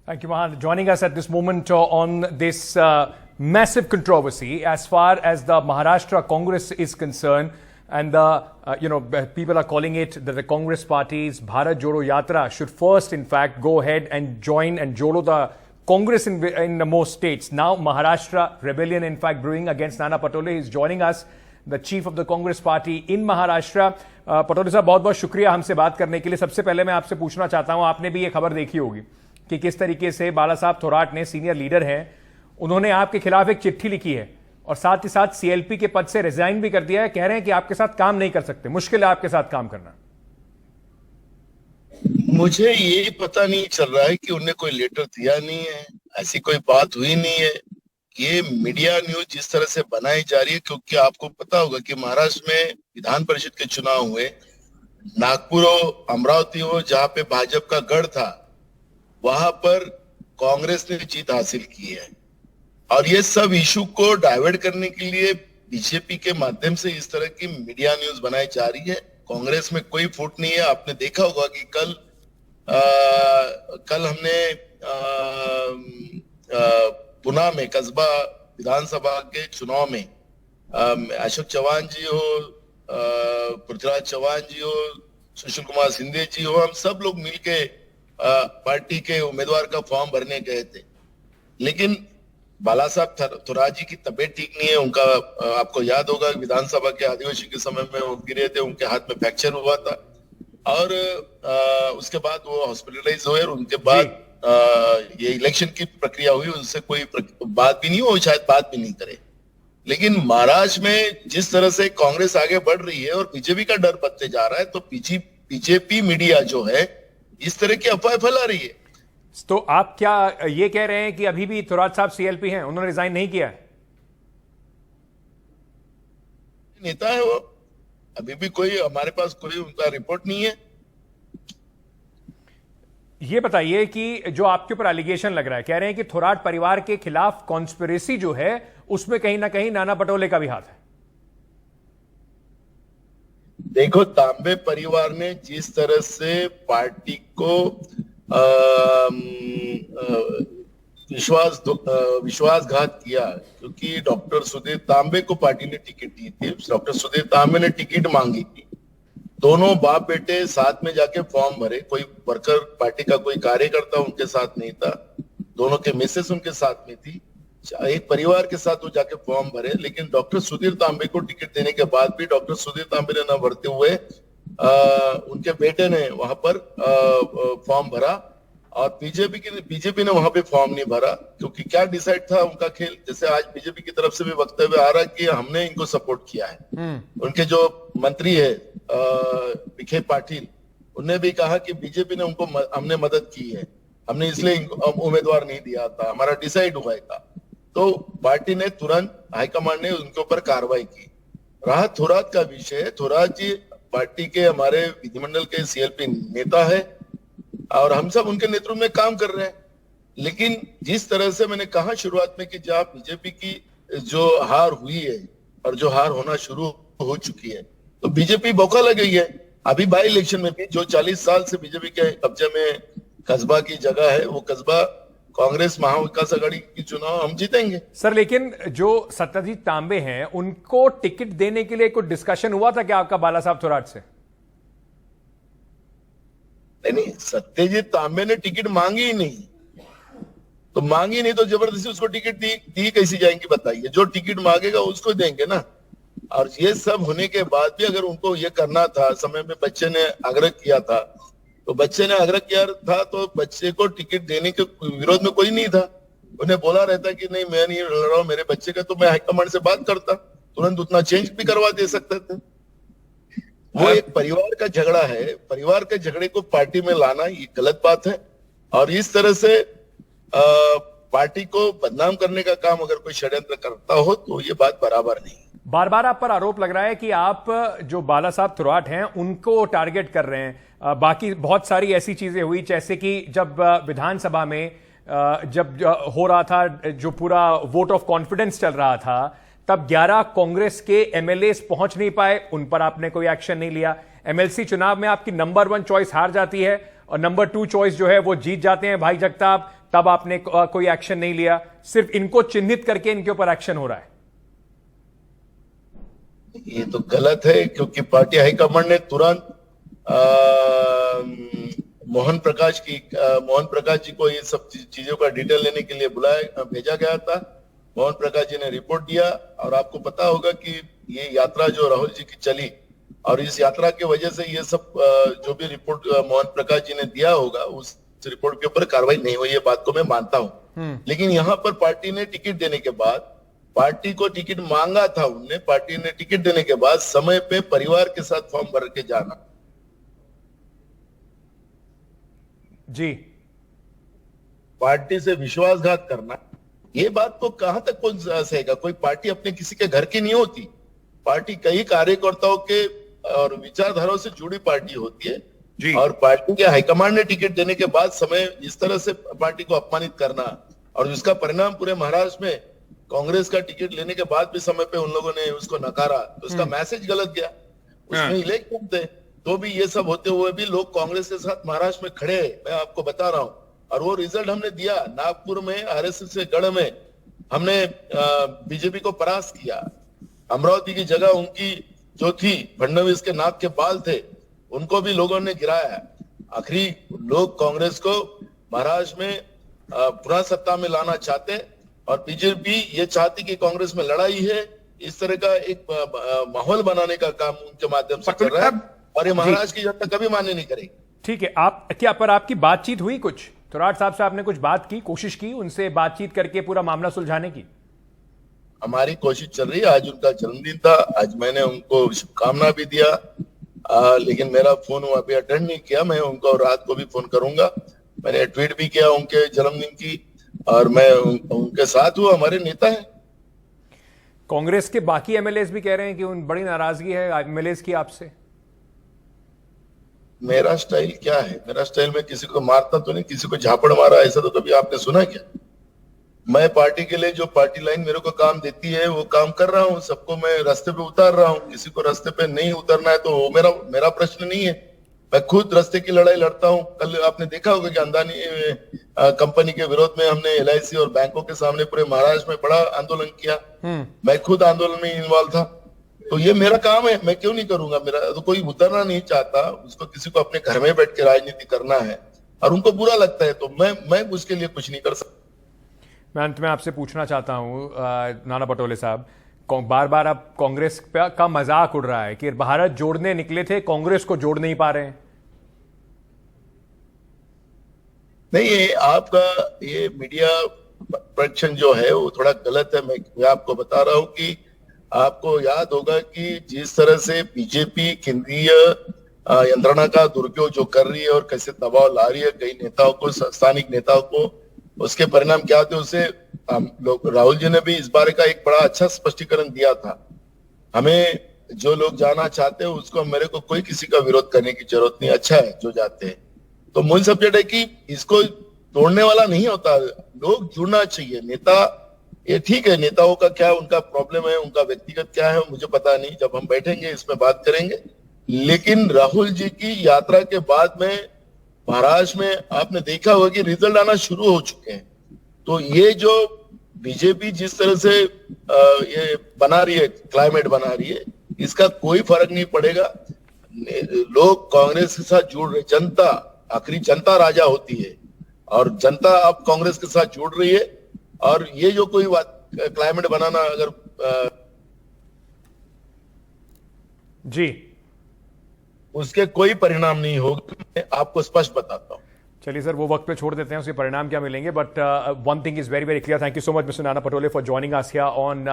Thank you, Mahan. Joining us at this moment on this massive controversy as far as the Maharashtra Congress is concerned, and people are calling it that the Congress party's Bharat Jodo Yatra should first, in fact, go ahead and join and jodo the Congress in the most states. Now, Maharashtra rebellion, in fact, brewing against Nana Patole is joining us, the chief of the Congress party in Maharashtra. Patole साहब, बहुत बहुत शुक्रिया हमसे बात करने के लिए. सबसे पहले मैं आपसे पूछना चाहता हूं, आपने भी ये खबर देखी होगी कि किस तरीके से बाला साहब थोराट ने, सीनियर लीडर हैं, उन्होंने आपके खिलाफ एक चिट्ठी लिखी है और साथ ही साथ सीएलपी के पद से रिजाइन भी कर दिया है. कह रहे हैं कि आपके साथ काम नहीं कर सकते, मुश्किल है आपके साथ काम करना. मुझे ये पता नहीं चल रहा है कि उन्हें कोई लेटर दिया नहीं है, ऐसी कोई बात हुई नहीं है. ये मीडिया न्यूज जिस तरह से बनाई जा रही है, क्योंकि आपको पता होगा कि महाराष्ट्र में विधान परिषद के चुनाव हुए, नागपुर हो, अमरावती हो, जहां पे भाजपा का गढ़ था, वहां पर कांग्रेस ने जीत हासिल की है. और ये सब इशू को डाइवर्ट करने के लिए बीजेपी के माध्यम से इस तरह की मीडिया न्यूज बनाई जा रही है. कांग्रेस में कोई फूट नहीं है. आपने देखा होगा कि कल हमने पुणे में कस्बा विधानसभा के चुनाव में अशोक चौहान जी हो, पृथ्वीराज चौहान जी हो, सुशील कुमार सिंधे जी हो, हम सब लोग मिलके पार्टी के उम्मीदवार का फॉर्म भरने गए थे. लेकिन बाला साहब थोराट जी की तबीयत ठीक नहीं है. उनका आपको याद होगा विधानसभा के अधिवेशन के समय में वो गिरे थे, उनके हाथ में फ्रैक्चर हुआ था और उसके बाद वो हॉस्पिटलाइज हुए. और उनके बाद ये इलेक्शन की प्रक्रिया हुई, उनसे कोई बात भी नहीं हो, शायद बात भी नहीं करे. लेकिन महाराष्ट्र में जिस तरह से कांग्रेस आगे बढ़ रही है और बीजेपी का डर बढ़ते जा रहा है, तो बीजेपी मीडिया जो है इस तरह की अफवाह फैला रही है. तो आप क्या ये कह रहे हैं कि अभी भी थोराट साहब सीएलपी हैं, उन्होंने रिजाइन नहीं किया है? नेता है वो, अभी भी कोई हमारे पास कोई उनका रिपोर्ट नहीं है. ये बताइए कि जो आपके ऊपर एलिगेशन लग रहा है, कह रहे हैं कि थोराट परिवार के खिलाफ कॉन्स्पिरेसी जो है उसमें कहीं ना कहीं नाना पटोले का भी हाथ है. देखो, तांबे परिवार ने जिस तरह से पार्टी को विश्वासघात किया, क्योंकि डॉक्टर सुधीर तांबे को पार्टी ने टिकट दी थी, डॉक्टर सुधीर तांबे ने टिकट मांगी थी, दोनों बाप बेटे साथ में जाके फॉर्म भरे. कोई वर्कर पार्टी का कोई कार्यकर्ता उनके साथ नहीं था, दोनों के मिसेस उनके साथ में थी, एक परिवार के साथ वो जाके फॉर्म भरे. लेकिन डॉक्टर सुधीर तांबे को टिकट देने के बाद भी डॉक्टर सुधीर तांबे ने न भरते हुए उनके बेटे ने वहां पर फॉर्म भरा और बीजेपी ने वहां पे फॉर्म नहीं भरा. क्योंकि क्या डिसाइड था उनका खेल, जैसे आज बीजेपी की तरफ से भी वक्तव्य आ रहा है कि हमने इनको सपोर्ट किया है. उनके जो मंत्री है विखे पाटिल, उन्होंने भी कहा कि बीजेपी ने हमने मदद की है, हमने इसलिए उम्मीदवार नहीं दिया था, हमारा डिसाइड हुआ था. तो पार्टी ने तुरंत, हाईकमांड ने उनके ऊपर कार्रवाई की. रहा थोराट का विषय, थोराट जी पार्टी के हमारे विधिमंडल के सीएलपी नेता है और हम सब उनके नेतृत्व में काम कर रहे हैं. लेकिन जिस तरह से मैंने कहा शुरुआत में कि जहां बीजेपी की जो हार हुई है और जो हार होना शुरू हो चुकी है, तो बीजेपी बौखा लग गई है. अभी बाई इलेक्शन में भी जो 40 साल से बीजेपी के कब्जे में कस्बा की जगह है, वो कस्बा कांग्रेस महाविकास आघाड़ी की चुनाव हम जीतेंगे. सर, लेकिन जो सत्यजीत तांबे हैं, उनको टिकट देने के लिए कोई डिस्कशन हुआ था क्या आपका बाला साहब थोराट से? नहीं, सत्यजीत तांबे ने टिकट मांगी ही नहीं. तो मांगी नहीं तो जबरदस्ती उसको टिकट दी कैसी जाएंगी बताइए? जो टिकट मांगेगा उसको देंगे ना. और ये सब होने के बाद भी अगर उनको ये करना था, समय में बच्चे ने आग्रह किया था, तो बच्चे ने आग्रह किया था तो बच्चे को टिकट देने के विरोध में कोई नहीं था. उन्हें बोला रहता कि नहीं, मैं नहीं लड़ रहा हूं मेरे बच्चे का, तो मैं हाईकमांड से बात करता, तुरंत उतना चेंज भी करवा दे सकते थे. वो एक परिवार का झगड़ा है, परिवार के झगड़े को पार्टी में लाना ये गलत बात है. और इस तरह से पार्टी को बदनाम करने का काम अगर कोई षड्यंत्र करता हो तो ये बात बराबर नहीं. बार बार आप पर आरोप लग रहा है कि आप जो बाला साहब थोराट हैं उनको टारगेट कर रहे हैं. बाकी बहुत सारी ऐसी चीजें हुई, जैसे कि जब विधानसभा में जब हो रहा था, जो पूरा वोट ऑफ कॉन्फिडेंस चल रहा था, तब 11 कांग्रेस के एमएलए पहुंच नहीं पाए, उन पर आपने कोई एक्शन नहीं लिया. एमएलसी चुनाव में आपकी नंबर 1 चॉइस हार जाती है और नंबर 2 चॉइस जो है वो जीत जाते हैं भाई जगताप. तब आपने कोई एक्शन नहीं लिया, सिर्फ इनको चिन्हित करके इनके ऊपर एक्शन हो रहा है। ये तो गलत है, क्योंकि पार्टी हाईकमांड ने तुरंत मोहन प्रकाश जी को ये सब चीजों का डिटेल लेने के लिए भेजा गया था। मोहन प्रकाश जी ने रिपोर्ट दिया, और आपको पता होगा कि ये यात्रा जो राहुल जी की चली, और इस यात्रा की वजह से ये सब जो भी रिपोर्ट मोहन प्रकाश जी ने दिया होगा, उस रिपोर्ट के ऊपर कार्रवाई नहीं हुई, ये बात को मैं मानता हूं। लेकिन यहाँ पर पार्टी ने टिकट देने के बाद, पार्टी को टिकट मांगा था उनने, पार्टी ने टिकट देने के बाद समय पे परिवार के साथ फॉर्म भर के जाना जी, पार्टी से विश्वासघात करना, ये बात को कहां तक कौन सहेगा। कोई पार्टी अपने किसी के घर की नहीं होती। पार्टी कई कार्यकर्ताओं के और विचारधाराओं से जुड़ी पार्टी होती है जी। और पार्टी के हाईकमांड ने टिकट देने के बाद समय इस तरह से पार्टी को अपमानित करना, और जिसका परिणाम पूरे महाराष्ट्र में कांग्रेस का टिकट लेने के बाद भी समय पे उन लोगों ने उसको नकारा, तो उसका मैसेज गलत गया। उसमें इलेक्शन थे तो भी ये सब होते हुए भी लोग कांग्रेस के साथ महाराष्ट्र में खड़े, मैं आपको बता रहा हूं। और वो रिजल्ट हमने दिया, नागपुर में आरएसएस के गढ़ में हमने बीजेपी को परास्त किया। अमरावती की जगह उनकी जो थी, फडणवीस के नाक के बाल थे, उनको भी लोगों ने गिराया। आखिरी लोग कांग्रेस को महाराष्ट्र में पुनः सत्ता में लाना चाहते, और बीजेपी ये चाहती कि कांग्रेस में लड़ाई है, इस तरह का एक माहौल बनाने का काम उनके माध्यम से कर रहा है, और ये महाराष्ट्र की जनता कभी मान्य नहीं करेगी। ठीक है, आप क्या पर आपकी बातचीत हुई कुछ थोराट साहब से? आपने कुछ बात की, कोशिश की उनसे बातचीत करके पूरा मामला सुलझाने की? हमारी कोशिश चल रही है। आज उनका जन्मदिन था, आज मैंने उनको शुभकामना भी दिया, लेकिन मेरा फोन वो अभी अटेंड नहीं किया। मैं उनको रात को भी फोन करूंगा। मैंने ट्वीट भी किया उनके जन्मदिन की, और मैं उनके साथ हूँ, हमारे नेता है। कांग्रेस के बाकी एमएलएस भी कह रहे हैं कि उन बड़ी नाराजगी है एमएलएस की आपसे। मेरा स्टाइल क्या है? मेरा स्टाइल में किसी को मारता तो नहीं, किसी को झापड़ मारा ऐसा तो कभी आपने सुना क्या? मैं पार्टी के लिए जो पार्टी लाइन मेरे को काम देती है वो काम कर रहा हूँ। सबको मैं रास्ते पे उतार रहा हूँ। किसी को रास्ते पे नहीं उतरना है तो वो मेरा प्रश्न नहीं है। मैं खुद रास्ते की लड़ाई लड़ता हूँ। कल आपने देखा होगा कि अंदानी कंपनी के विरोध में हमने एलआईसी और बैंकों के सामने पूरे महाराष्ट्र में बड़ा आंदोलन किया। मैं खुद आंदोलन में इन्वॉल्व था। तो ये मेरा काम है, मैं क्यों नहीं करूंगा? मेरा तो कोई उतरना नहीं चाहता, उसको किसी को अपने घर में बैठ के राजनीति करना है और उनको बुरा लगता है, तो मैं उसके लिए कुछ नहीं कर सकता। मैं अंत में आपसे पूछना चाहता हूं नाना पटोले साहब, बार बार आप कांग्रेस का मजाक उड़ रहा है कि भारत जोड़ने निकले थे, कांग्रेस को जोड़ नहीं पा रहे हैं। नहीं, ये आपका ये मीडिया प्रेडिक्शन जो है वो थोड़ा गलत है। मैं आपको बता रहा हूं कि आपको याद होगा कि जिस तरह से बीजेपी केंद्रीय यंत्रणा का दुरुपयोग जो कर रही है और कैसे दबाव ला रही है कई नेताओं को, स्थानिक नेताओं को, उसके परिणाम क्या होते हैं उसे राहुल जी ने भी इस बारे का एक बड़ा अच्छा स्पष्टीकरण दिया था। हमें जो लोग जाना चाहते हैं उसको, मेरे को कोई किसी का विरोध करने की जरूरत नहीं, अच्छा है जो जाते हैं। तो मूल सब्जेक्ट है कि इसको तोड़ने वाला नहीं होता, लोग जुड़ना चाहिए। नेता ये ठीक है, नेताओं का क्या उनका प्रॉब्लम है, उनका व्यक्तिगत क्या है मुझे पता नहीं, जब हम बैठेंगे इसमें बात करेंगे। लेकिन राहुल जी की यात्रा के बाद में महाराष्ट्र में आपने देखा होगा कि रिजल्ट आना शुरू हो चुके हैं। तो ये जो बीजेपी जिस तरह से ये बना रही है, क्लाइमेट बना रही है, इसका कोई फर्क नहीं पड़ेगा। लोग कांग्रेस के साथ जुड़ रहे, जनता, आखिरी जनता राजा होती है और जनता अब कांग्रेस के साथ जुड़ रही है। और ये जो कोई क्लाइमेट बनाना अगर जी उसके कोई परिणाम नहीं होगा, मैं आपको स्पष्ट बताता हूं। चलिए सर, वो वक्त पे छोड़ देते हैं, उसके परिणाम क्या मिलेंगे। But one thing is very very clear. Thank you so much mister Nana Patole for joining us here on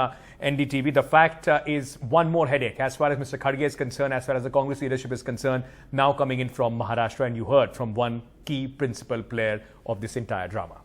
NDTV. The fact is one more headache as far as Mr. Khadge is concerned, as far as the Congress leadership is concerned, now coming in from Maharashtra, and you heard from one key principal player of this entire drama.